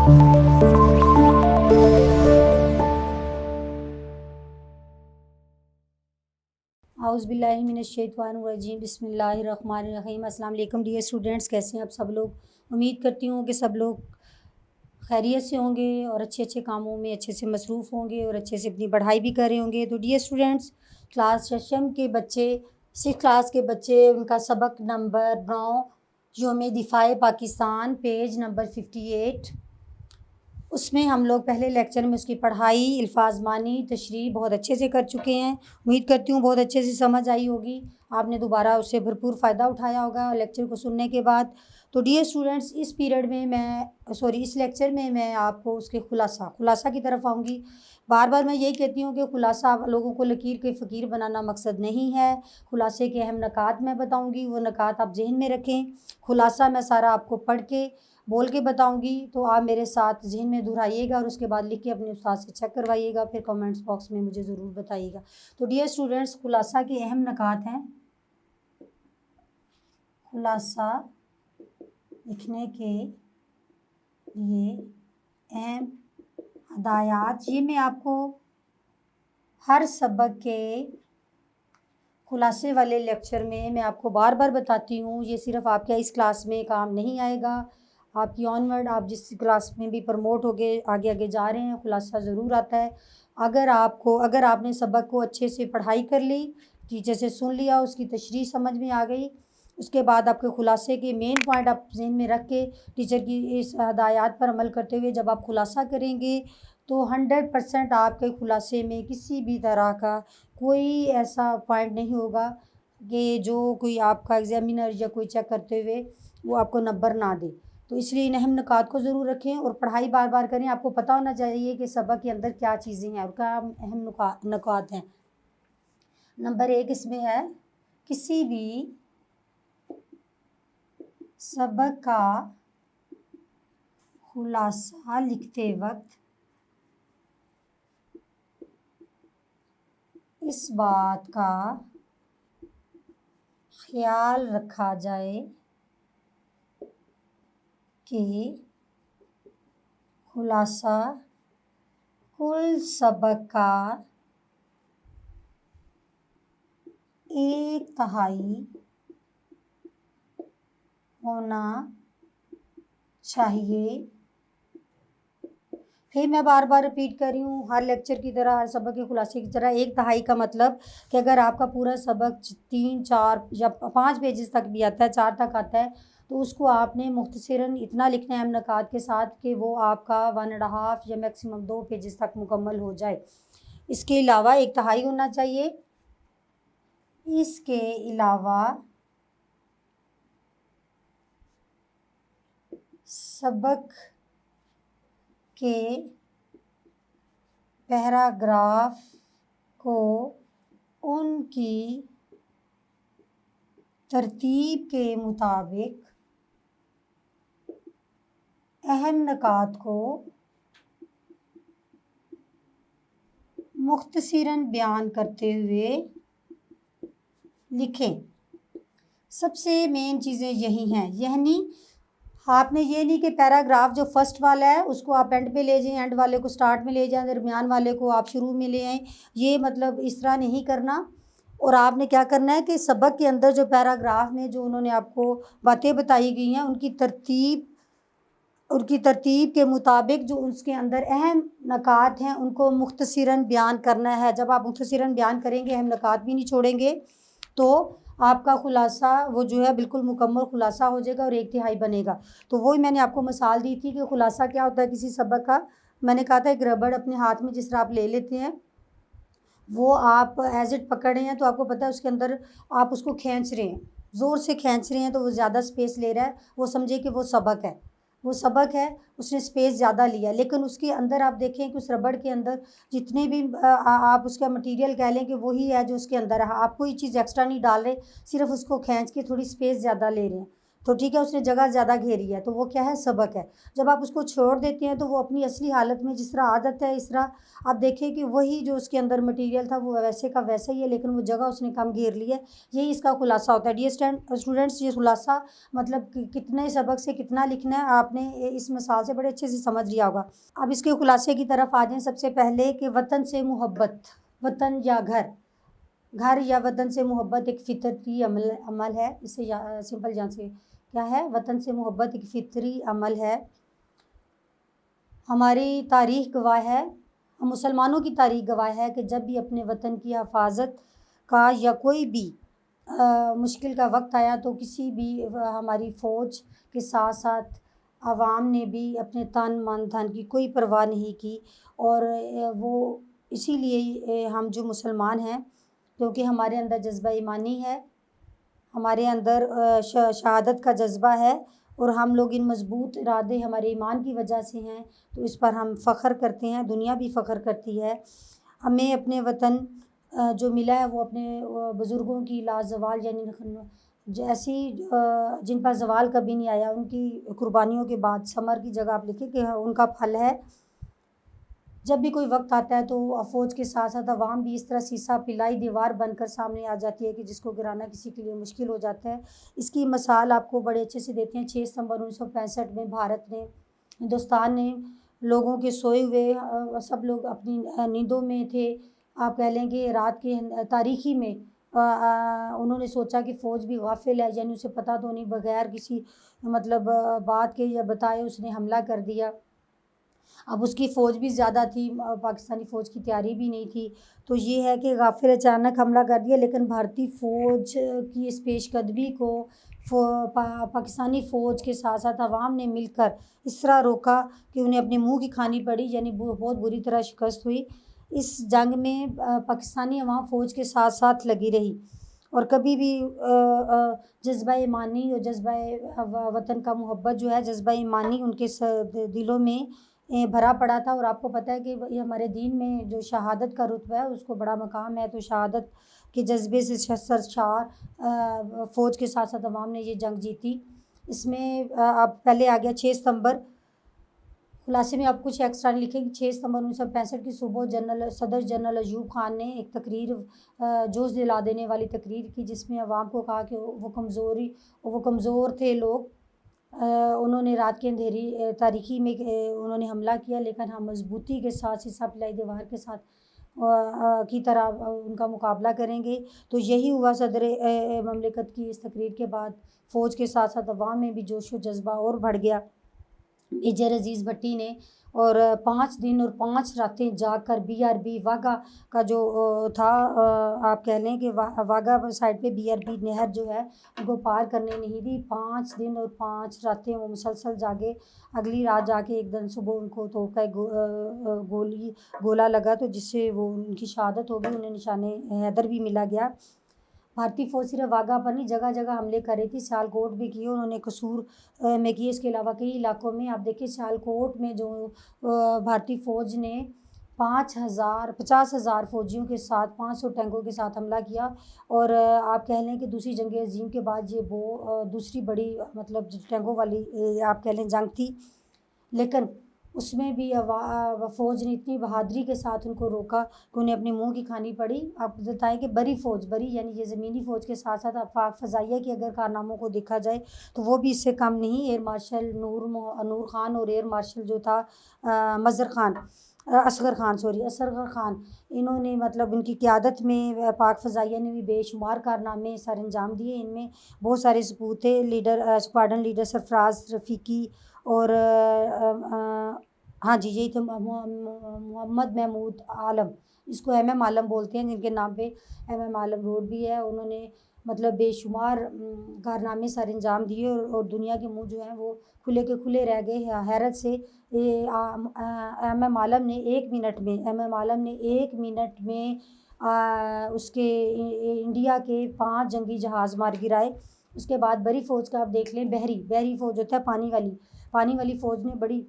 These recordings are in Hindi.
औज़ुबिल्लाहिमिनश्शैतानिर्रजीम बिस्मिल्लाहिर्रहमानिर्रहीम। अस्सलाम वालेकुम डियर स्टूडेंट्स, कैसे हैं आप सब लोग। उम्मीद करती हूँ कि सब लोग खैरियत से होंगे और अच्छे अच्छे कामों में अच्छे से मसरूफ़ होंगे और अच्छे से अपनी पढ़ाई भी कर रहे होंगे। तो डियर स्टूडेंट्स, क्लास शशम के बच्चे, 6 क्लास के बच्चे, उनका सबक नंबर 9 यौम दिफ़ाए पाकिस्तान, पेज नंबर 58, उसमें हम लोग पहले लेक्चर में उसकी पढ़ाई, अल्फाज़ मानी, तशरीह बहुत अच्छे से कर चुके हैं। उम्मीद करती हूँ बहुत अच्छे से समझ आई होगी, आपने दोबारा उससे भरपूर फ़ायदा उठाया होगा लेक्चर को सुनने के बाद। तो डियर स्टूडेंट्स, इस पीरियड में इस लेक्चर में मैं आपको उसके खुलासा की तरफ आऊँगी। बार बार मैं यही कहती हूँ कि खुलासा लोगों को लकीर के फ़कीर बनाना मकसद नहीं है। खुलासे के अहम नकात मैं बताऊँगी, वो नकात आप ज़हन में रखें। खुलासा मैं सारा आपको पढ़ के बोल के बताऊंगी, तो आप मेरे साथ ज़हन में दोहराइएगा और उसके बाद लिख के अपने उस्ताद से चेक करवाइएगा, फिर कमेंट्स बॉक्स में मुझे ज़रूर बताइएगा। तो डियर स्टूडेंट्स, खुलासा के अहम नकात हैं। खुलासा लिखने के लिए अहम हदायत, ये मैं आपको हर सबक के खुलासे वाले लेक्चर में मैं आपको बार बार बताती हूँ। ये सिर्फ़ आपके इस क्लास में काम नहीं आएगा, आपकी ऑनवर्ड आप जिस क्लास में भी प्रमोट हो गए आगे आगे जा रहे हैं, खुलासा ज़रूर आता है। अगर आपने सबक को अच्छे से पढ़ाई कर ली, टीचर से सुन लिया, उसकी तशरीह समझ में आ गई, उसके बाद आपके खुलासे के मेन पॉइंट आप ज़हन में रख के टीचर की इस हदायत पर अमल करते हुए जब आप खुलासा करेंगे, तो 100% आपके खुलासे में किसी भी तरह का कोई ऐसा पॉइंट नहीं होगा कि जो कोई आपका एग्ज़ामिनर या कोई चेक करते हुए वो आपको नंबर ना दे। तो इसलिए इन अहम नुकात को ज़रूर रखें और पढ़ाई बार बार करें। आपको पता होना चाहिए कि सबक के अंदर क्या चीज़ें हैं और क्या अहम नुकात हैं। नंबर 1 इसमें है, किसी भी सबक का खुलासा लिखते वक्त इस बात का ख्याल रखा जाए कि खुलासा कुल सबक का 1/3 होना चाहिए। फिर मैं बार बार रिपीट कर रही हूँ, हर लेक्चर की तरह, हर सबक के खुलासे की तरह 1/3 का मतलब कि अगर आपका पूरा सबक 3, 4 या 5 पेजेस तक भी आता है, 4 तक आता है, तो उसको आपने मुख्तसरन इतना लिखना है अहम नुकात के साथ कि वो आपका 1.5 या मैक्सिमम 2 पेजेस तक मुकम्मल हो जाए। इसके अलावा 1/3 होना चाहिए। इसके अलावा सबक के पैराग्राफ को उनकी तरतीब के मुताबिक अहम नुकात को मुख्तसरन बयान करते हुए लिखें। सबसे मेन चीज़ें यही हैं, यानी आपने ये नहीं कि पैराग्राफ जो फर्स्ट वाला है उसको आप एंड पे ले जाएं, एंड वाले को स्टार्ट में ले जाएं, दरमियान वाले को आप शुरू में ले आएँ। ये मतलब इस तरह नहीं करना। और आपने क्या करना है कि सबक के अंदर जो पैराग्राफ में जो उन्होंने आपको बातें बताई गई हैं, उनकी तरतीब के मुताबिक जो उसके अंदर अहम नुकात हैं उनको मुख्तसरन बयान करना है। जब आप मुख्तसरन बयान करेंगे, अहम नुकात भी नहीं छोड़ेंगे, तो आपका खुलासा वो जो है बिल्कुल मुकम्मल खुलासा हो जाएगा और 1/3 बनेगा। तो वही मैंने आपको मिसाल दी थी कि खुलासा क्या होता है किसी सबक का। मैंने कहा था एक रबड़ अपने हाथ में जिस तरह आप ले लेते हैं, वो आप एज इट पकड़ रहे हैं तो आपको पता है उसके अंदर आप उसको खींच रहे हैं, ज़ोर से खींच रहे हैं, तो वो ज़्यादा स्पेस ले रहा है, वो समझे कि वो सबक है, उसने स्पेस ज़्यादा लिया। लेकिन उसके अंदर आप देखें कि उस रबड़ के अंदर जितने भी आप उसका मटेरियल कह लें कि वही है जो उसके अंदर है, आप कोई चीज़ एक्स्ट्रा नहीं डाल रहे, सिर्फ उसको खींच के थोड़ी स्पेस ज़्यादा ले रहे हैं, तो ठीक है, उसने जगह ज़्यादा घेरी है, तो वो क्या है, सबक है। जब आप उसको छोड़ देते हैं तो वो अपनी असली हालत में जिस तरह आदत है, इस तरह आप देखें कि वही जो उसके अंदर मटेरियल था वो वैसे का वैसा ही है, लेकिन वो जगह उसने कम घेर ली है। यही इसका खुलासा होता है। डियर स्टूडेंट्स, ये खुलासा मतलब कितने सबक से कितना लिखना है आपने इस मिसाल से बड़े अच्छे से समझ लिया होगा। अब इसके खुलासे की तरफ आ जाएँ। सबसे पहले कि वतन से मोहब्बत, वतन या घर, घर या वतन से मोहब्बत एक फितरती अमल है। इसे सिंपल जान से क्या है, वतन से मोहब्बत एक फितरी अमल है। हमारी तारीख़ गवाह है, हम मुसलमानों की तारीख़ गवाह है कि जब भी अपने वतन की हिफाजत का या कोई भी मुश्किल का वक्त आया तो किसी भी हमारी फ़ौज के साथ साथ आवाम ने भी अपने तन मन धन की कोई परवाह नहीं की। और वो इसीलिए हम जो मुसलमान हैं, क्योंकि हमारे अंदर जज्बा ईमानी है, हमारे अंदर शहादत का जज्बा है, और हम लोग इन मज़बूत इरादे हमारे ईमान की वजह से हैं, तो इस पर हम फ़ख्र करते हैं, दुनिया भी फ़ख्र करती है। हमें अपने वतन जो मिला है वो अपने बुज़ुर्गों की लाज़वाल यानी जैसी जिन पर ज़वाल कभी नहीं आया, उनकी कुर्बानियों के बाद समर की जगह आप लिखें कि उनका फल है। जब भी कोई वक्त आता है तो फ़ौज के साथ साथ अवाम भी इस तरह सीसा पिलाई दीवार बनकर सामने आ जाती है कि जिसको गिराना किसी के लिए मुश्किल हो जाता है। इसकी मिसाल आपको बड़े अच्छे से देते हैं। 6 सितंबर 1965 में भारत ने, हिंदुस्तान ने लोगों के सोए हुए सब लोग अपनी नींदों में थे। आप कह लें कि रात के तारीखी में उन्होंने सोचा कि फ़ौज भी गाफिल है, यानी उसे पता तो नहीं, बगैर किसी मतलब बात के या बताए उसने हमला कर दिया। अब उसकी फ़ौज भी ज़्यादा थी, पाकिस्तानी फ़ौज की तैयारी भी नहीं थी। तो ये है कि गाफिल अचानक हमला कर दिया, लेकिन भारतीय फ़ौज की इस पेशकदमी को पाकिस्तानी फ़ौज के साथ साथ अवाम ने मिलकर इस तरह रोका कि उन्हें अपने मुँह की खानी पड़ी, यानी बहुत बुरी तरह शिकस्त हुई। इस जंग में पाकिस्तानी अवाम फ़ौज के साथ साथ लगी रही, और कभी भी जज्बा ईमानी और जज्बा वतन का मोहब्बत जो है, जज्बा ईमानी उनके दिलों में भरा पड़ा था। और आपको पता है कि ये हमारे दीन में जो शहादत का रुतबा है उसको बड़ा मकाम है। तो शहादत के जज्बे से सरशार फ़ौज के साथ साथ अवाम ने ये जंग जीती। इसमें अब पहले आ गया 6 सितंबर। खुलासे में आप कुछ एक्स्ट्रा नहीं लिखेंगे। 6 सितंबर 1965 की सुबह सदर जनरल अयूब खान ने एक तकरीर, जोश दिला देने वाली तकरीर की, जिसमें अवाम को कहा कि वो कमज़ोर थे लोग। उन्होंने रात की अंधेरी तारीकी में उन्होंने हमला किया, लेकिन हम मजबूती के साथ सीसा पिलाई दीवार के साथ की तरह उनका मुकाबला करेंगे। तो यही हुआ। सदर ममलिकत की इस तकरीर के बाद फ़ौज के साथ साथ अवाम में भी जोश व जज्बा और बढ़ गया। मेजर अज़ीज़ भट्टी ने और 5 दिन और 5 रातें जाकर BRB वाघा का जो था, आप कह लें कि वाघा साइड पे BRB नहर जो है उनको पार करने नहीं दी। 5 दिन और 5 रातें वो मुसलसल जागे। अगली रात जाके एक दिन सुबह उनको तोप का गोला लगा, तो जिससे वो उनकी शहादत हो गई। उन्हें निशाने हैदर भी मिला गया। भारतीय फ़ौज सिर्फ वाघा पर नहीं, जगह जगह हमले कर रही थी। सियालकोट भी किए उन्होंने, कसूर में किए। इसके अलावा कई इलाकों में आप देखिए, सियालकोट में जो भारतीय फ़ौज ने 50,000 फ़ौजियों के साथ 500 टैंकों के साथ हमला किया। और आप कह लें कि दूसरी जंग अज़ीम के बाद ये वो दूसरी बड़ी मतलब टैंकों वाली आप कह लें जंग थी। लेकिन उसमें भी फ़ौज ने इतनी बहादुरी के साथ उनको रोका कि उन्हें अपने मुँह की खानी पड़ी। आप बताएँ कि बरी यानी ये ज़मीनी फ़ौज के साथ साथ आफ़ाक़ फ़ज़ाइया के अगर कारनामों को देखा जाए तो वो भी इससे कम नहीं। एयर मार्शल नूर ख़ान और एयर मार्शल जो था असग़र ख़ान, इन्होंने मतलब इनकी क़यादत में पाक फ़ज़ाइया ने भी बेशुमार कारनामे सर अंजाम दिए। इनमें बहुत सारे सबूत थे। स्क्वाड्रन लीडर सरफ़राज़ रफ़ीकी और हाँ जी, यही थे मोहम्मद महमूद आलम, इसको MM आलम बोलते हैं, जिनके नाम पे MM आलम रोड भी है। उन्होंने मतलब बेशुमार कारनामे सर अंजाम दिए, और दुनिया के मुँह जो हैं वो खुले के खुले रह गए हैरत से। MM आलम ने 1 मिनट में उसके इंडिया के 5 जंगी जहाज़ मार गिराए। उसके बाद बरी फ़ौज का आप देख लें, बहरी फ़ौज होता है पानी वाली फ़ौज ने बड़ी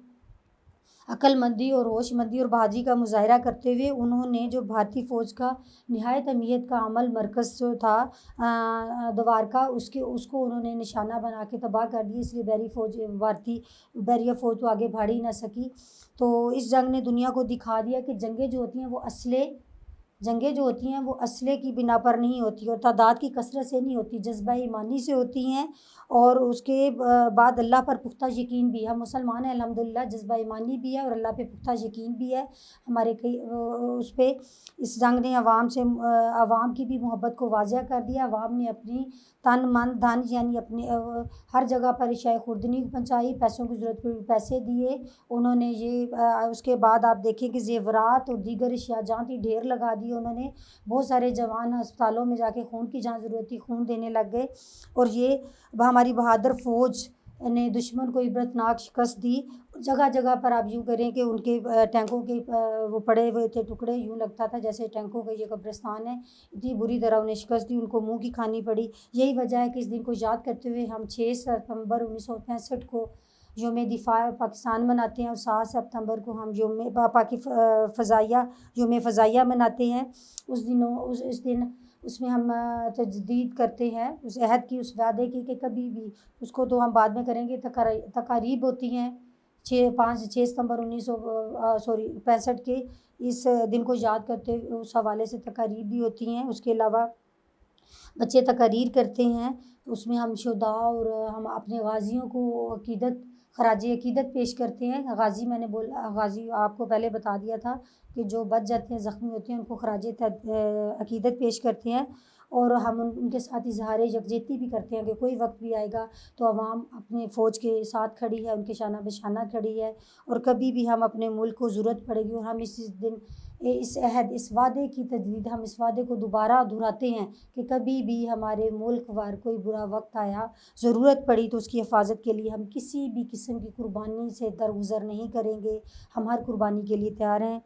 अक्लमंदी और होशमंदी और बहादुरी का मुज़ाहिरा करते हुए उन्होंने जो भारतीय फ़ौज का निहायत अहमियत का अमल मरकज़ जो था द्वारका उसको उन्होंने निशाना बना के तबाह कर दिया। इसलिए भारतीय बैरिया फ़ौज तो आगे बढ़ ही ना सकी। तो इस जंग ने दुनिया को दिखा दिया कि जंगें जो होती हैं वो असले की बिना पर नहीं होती और तादाद की कसरत से नहीं होती, जज्बा ईमानी से होती हैं। और उसके बाद अल्लाह पर पुख्ता यकीन भी। हम मुसलमान हैं अल्हम्दुलिल्लाह, जज्बा ईमानी भी है और अल्लाह पे पुख्ता यकीन भी है हमारे कई उस पे। इस जंग ने अवाम की भी मोहब्बत को वाज़िया कर दिया। अवाम ने अपनी तन मन धन यानी अपने हर जगह पर इशाए खुर्दनी पहुँचाई, पैसों की ज़रूरत पे भी पैसे दिए उन्होंने। उसके बाद आप देखें कि ज़ेवरात और दीगर अशिया जहाँ थी ढेर लगा दिए उन्होंने। बहुत सारे जवान अस्पतालों में जाके खून की जहाँ ज़रूरत थी खून देने लग गए। और ये हमारी बहादुर फ़ौज ने दुश्मन को इबरतनाक शिकस्त दी। जगह जगह पर आप यूँ करें कि उनके टैंकों के वो पड़े हुए थे टुकड़े, यूँ लगता था जैसे टैंकों का ये कब्रिस्तान है। इतनी बुरी तरह उन्हें शिकस्त दी, उनको मुँह की खानी पड़ी। यही वजह है कि इस दिन को याद करते हुए हम 6 सितंबर 1965 को योम दिफा पाकिस्तान मनाते हैं और 7 सितंबर को हम योम फ़ज़ाइया मनाते हैं। उस दिन उसमें हम तजदीद करते हैं उस अहद की, उस वादे की कि कभी भी उसको तो हम बाद में करेंगे। तकारीब होती हैं 6 सितंबर 1965 के इस दिन को याद करते हुए उस हवाले से तकारीब भी होती हैं। उसके अलावा बच्चे तकारीर करते हैं, उसमें हम शुहदा और हम अपने गाज़ियों को ख़राज अक़ीदत पेश करते हैं। गाज़ी आपको पहले बता दिया था कि जो बच जाते हैं ज़ख्मी होते हैं उनको ख़राज अक़ीदत पेश करते हैं। और हम उनके साथ इज़हार यकजहती भी करते हैं कि कोई वक्त भी आएगा तो अवाम अपने फ़ौज के साथ खड़ी है, उनके शाना बेशाना खड़ी है। और कभी भी हम अपने मुल्क को ज़रूरत पड़ेगी और हम इस दिन इस वादे की तजदीद, हम इस वादे को दोबारा दोहराते हैं कि कभी भी हमारे मुल्क वार कोई बुरा वक्त आया, ज़रूरत पड़ी तो उसकी हिफाजत के लिए हम किसी भी किस्म की कुर्बानी से दरगुज़र नहीं करेंगे। हम हर कुर्बानी के लिए तैयार हैं।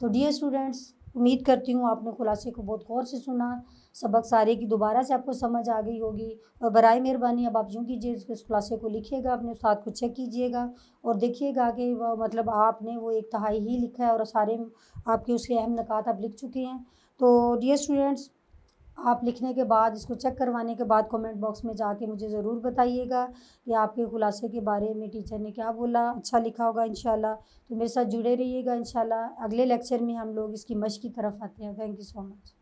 तो डियर स्टूडेंट्स, उम्मीद करती हूँ आपने खुलासे को बहुत गौर से सुना, सबक सारे की दोबारा से आपको समझ आ गई होगी। और बराए मेहरबानी अब आप यूँ कीजिए, इस खुलासे को लिखिएगा, अपने उस्ताद को चेक कीजिएगा और देखिएगा कि मतलब आपने वो एक तिहाई ही लिखा है और सारे आपके उसके अहम निकात आप लिख चुके हैं। तो डियर स्टूडेंट्स, आप लिखने के बाद इसको चेक करवाने के बाद कमेंट बॉक्स में जाके मुझे ज़रूर बताइएगा कि आपके खुलासे के बारे में टीचर ने क्या बोला। अच्छा लिखा होगा इंशाल्लाह। तो मेरे साथ जुड़े रहिएगा इंशाल्लाह। अगले लेक्चर में हम लोग इसकी मश्क की तरफ आते हैं। Thank you so much.